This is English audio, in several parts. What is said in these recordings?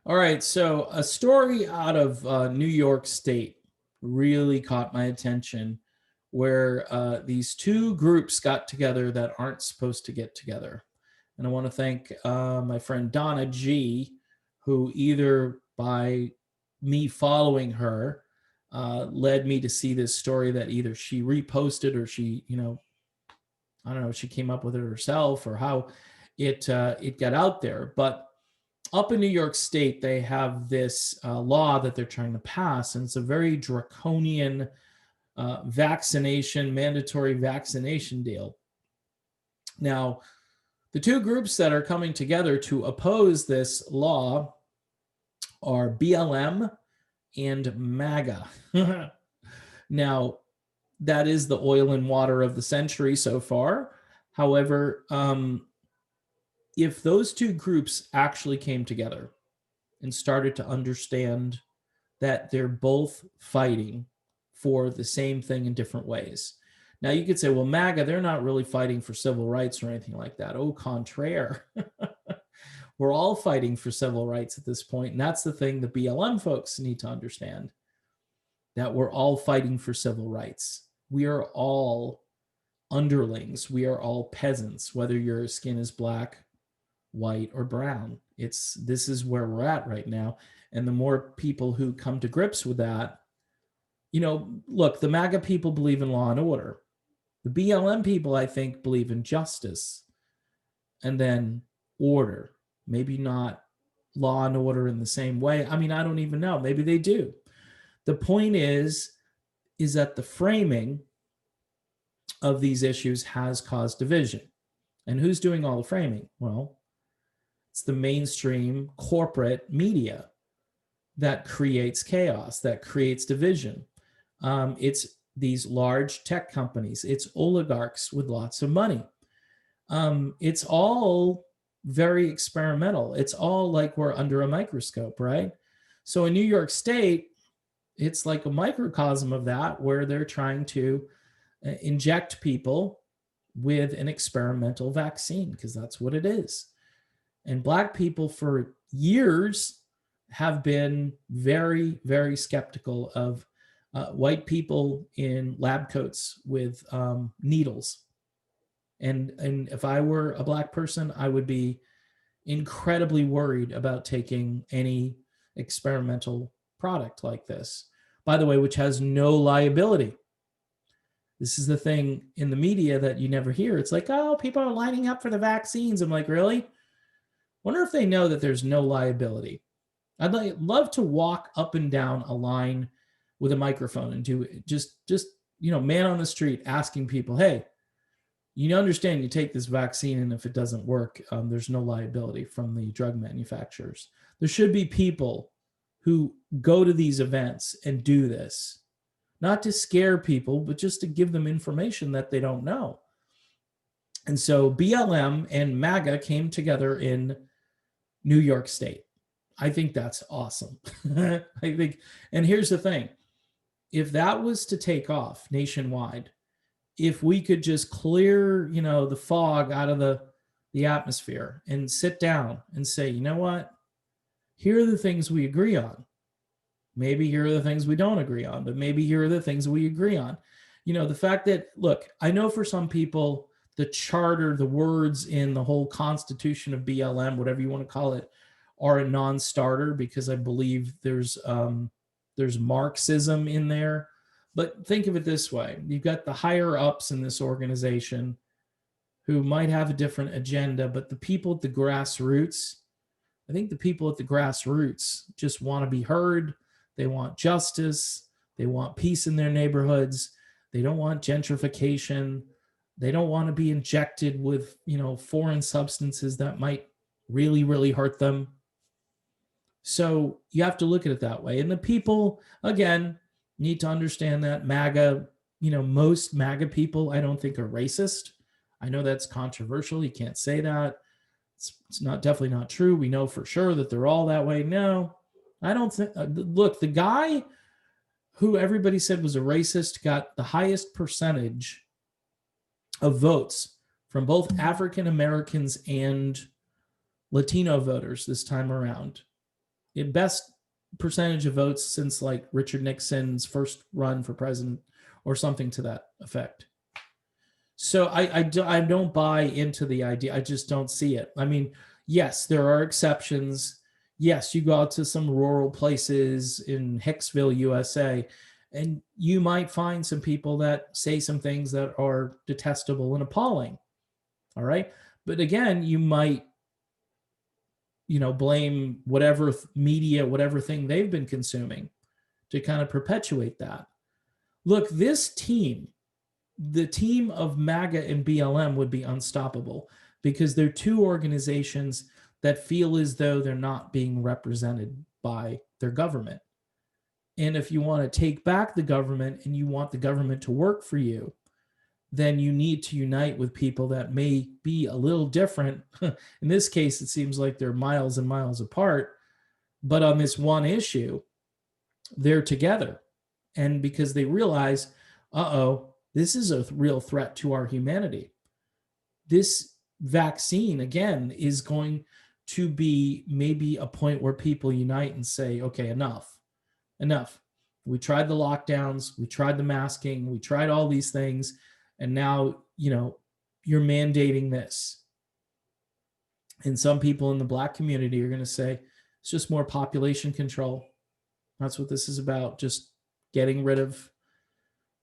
All right, so a story out of New York State really caught my attention where these two groups got together that aren't supposed to get together. And I want to thank my friend Donna G, who either by me following her led me to see this story that either she reposted or she, I don't know, she came up with it herself or how it got out there. But up in New York State, they have this law that they're trying to pass, and it's a very draconian mandatory vaccination deal. Now, the two groups that are coming together to oppose this law are BLM and MAGA. Now, that is the oil and water of the century so far. However, if those two groups actually came together and started to understand that they're both fighting for the same thing in different ways. Now, you could say, well, MAGA, they're not really fighting for civil rights or anything like that. Au contraire. We're all fighting for civil rights at this point. And that's the thing the BLM folks need to understand, that we're all fighting for civil rights. We are all underlings. We are all peasants, whether your skin is black, white, or brown. This is where we're at right now. And the more people who come to grips with that, look, the MAGA people believe in law and order. The BLM people, I think, believe in justice and then order. Maybe not law and order in the same way. I mean, I don't even know. Maybe they do. The point is that the framing of these issues has caused division. And who's doing all the framing? Well, it's the mainstream corporate media that creates chaos, that creates division. It's these large tech companies. It's oligarchs with lots of money. It's all very experimental. It's all like we're under a microscope, right? So in New York State, it's like a microcosm of that, where they're trying to inject people with an experimental vaccine, because that's what it is. And Black people for years have been very, very skeptical of white people in lab coats with needles. And if I were a Black person, I would be incredibly worried about taking any experimental product like this, by the way, which has no liability. This is the thing in the media that you never hear. It's like, oh, people are lining up for the vaccines. I'm like, really? Wonder if they know that there's no liability. I'd love to walk up and down a line with a microphone and do just man on the street asking people, hey, you understand you take this vaccine, and if it doesn't work, there's no liability from the drug manufacturers. There should be people who go to these events and do this, not to scare people, but just to give them information that they don't know. And so BLM and MAGA came together in New York State. I think that's awesome. And here's the thing. If that was to take off nationwide, if we could just clear, the fog out of the atmosphere and sit down and say, you know what? Here are the things we agree on. Maybe here are the things we don't agree on, but maybe here are the things we agree on. The fact that, look, I know for some people, the charter, the words in the whole constitution of BLM, whatever you want to call it, are a non-starter, because I believe there's Marxism in there. But think of it this way. You've got the higher ups in this organization who might have a different agenda, but the people at the grassroots, I think the people at the grassroots just want to be heard. They want justice. They want peace in their neighborhoods. They don't want gentrification. They don't want to be injected with, foreign substances that might really, really hurt them. So you have to look at it that way. And the people, again, need to understand that MAGA, most MAGA people, I don't think are racist. I know that's controversial. You can't say that. It's definitely not true. We know for sure that they're all that way. No, I don't think. Look, the guy who everybody said was a racist got the highest percentage of votes from both African Americans and Latino voters this time around. best percentage of votes since like Richard Nixon's first run for president or something to that effect. So I don't buy into the idea. I just don't see it. I mean, yes, there are exceptions. Yes, you go out to some rural places in Hicksville, USA, and you might find some people that say some things that are detestable and appalling. All right. But again, you might, blame whatever media, whatever thing they've been consuming to kind of perpetuate that. Look, this team, the team of MAGA and BLM would be unstoppable because they're two organizations that feel as though they're not being represented by their government. And if you want to take back the government and you want the government to work for you, then you need to unite with people that may be a little different. In this case, it seems like they're miles and miles apart, but on this one issue, they're together. And because they realize, this is a real threat to our humanity. This vaccine, again, is going to be maybe a point where people unite and say, okay, enough. We tried the lockdowns, we tried the masking, we tried all these things, and now, you're mandating this. And some people in the Black community are going to say, it's just more population control. That's what this is about, just getting rid of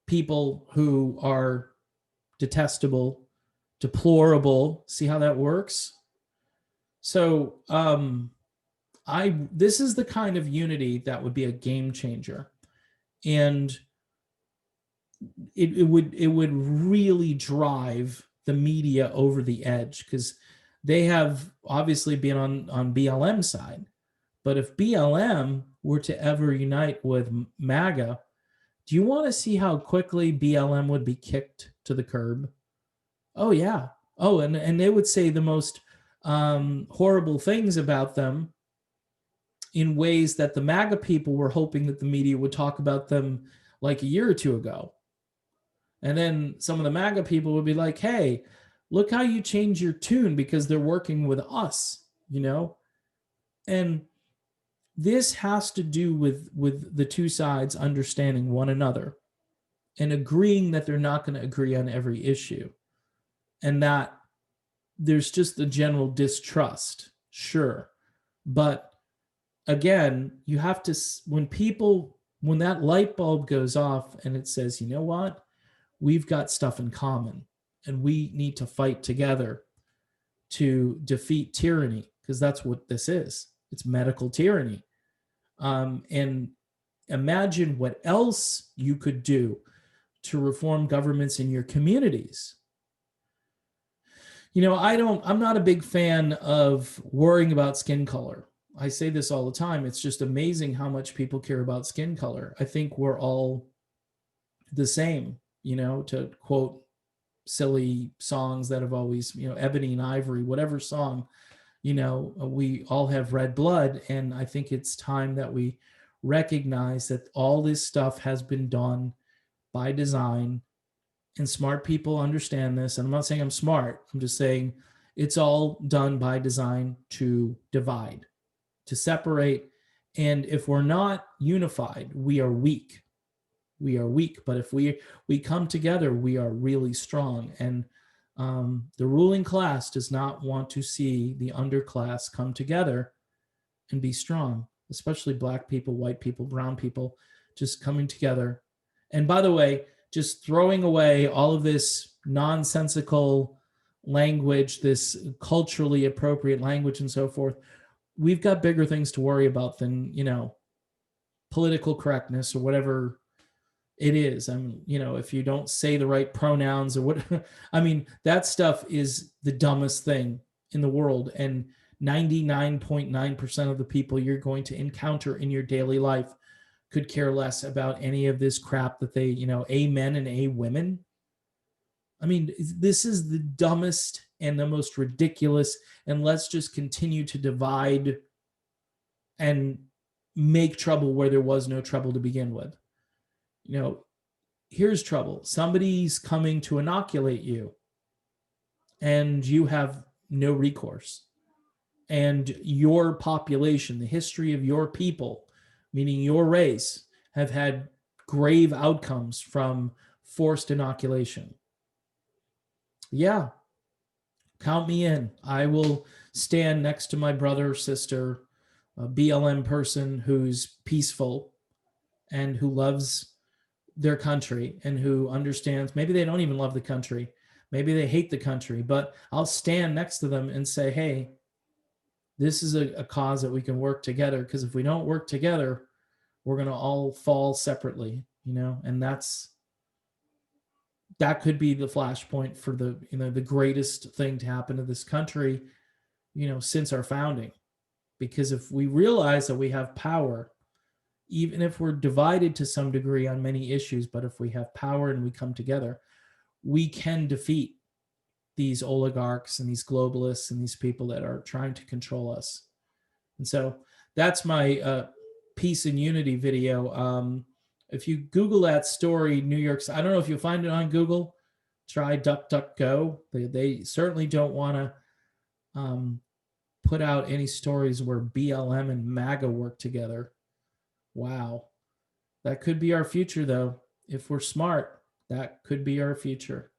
people who are detestable, deplorable. See how that works? So this is the kind of unity that would be a game changer. And it would really drive the media over the edge, because they have obviously been on BLM side. But if BLM were to ever unite with MAGA, do you want to see how quickly BLM would be kicked to the curb? Oh, yeah. Oh, and they would say the most horrible things about them in ways that the MAGA people were hoping that the media would talk about them like a year or two ago. And then some of the MAGA people would be like, hey, look how you change your tune because they're working with us, And this has to do with the two sides understanding one another and agreeing that they're not going to agree on every issue. And that there's just the general distrust, sure. But again, you have to, when that light bulb goes off and it says, you know what? We've got stuff in common and we need to fight together to defeat tyranny, because that's what this is. It's medical tyranny. And imagine what else you could do to reform governments in your communities. I'm not a big fan of worrying about skin color. I say this all the time. It's just amazing how much people care about skin color. I think we're all the same, to quote silly songs that have always, Ebony and Ivory, whatever song, we all have red blood. And I think it's time that we recognize that all this stuff has been done by design, and smart people understand this. And I'm not saying I'm smart. I'm just saying it's all done by design to divide, to separate. And if we're not unified, we are weak. But if we come together, we are really strong. And the ruling class does not want to see the underclass come together and be strong, especially Black people, white people, brown people, just coming together. And by the way, just throwing away all of this nonsensical language, this culturally appropriate language and so forth. We've got bigger things to worry about than, political correctness or whatever it is. I mean, if you don't say the right pronouns or what, that stuff is the dumbest thing in the world. And 99.9% of the people you're going to encounter in your daily life could care less about any of this crap that they, A men and A women. This is the dumbest and the most ridiculous. And let's just continue to divide and make trouble where there was no trouble to begin with. Here's trouble. Somebody's coming to inoculate you and you have no recourse. and your population, the history of your people, meaning your race, have had grave outcomes from forced inoculation. Yeah, count me in. I will stand next to my brother or sister, a BLM person who's peaceful and who loves their country and who understands. Maybe they don't even love the country. Maybe they hate the country, but I'll stand next to them and say, hey, this is a cause that we can work together, because if we don't work together, we're going to all fall separately, and that could be the flashpoint for the greatest thing to happen to this country, since our founding. Because if we realize that we have power, even if we're divided to some degree on many issues, but if we have power and we come together, we can defeat these oligarchs and these globalists and these people that are trying to control us. And so that's my peace and unity video. If you Google that story, New York, I don't know if you'll find it on Google. Try DuckDuckGo. They certainly don't want to put out any stories where BLM and MAGA work together. Wow. That could be our future, though. If we're smart, that could be our future.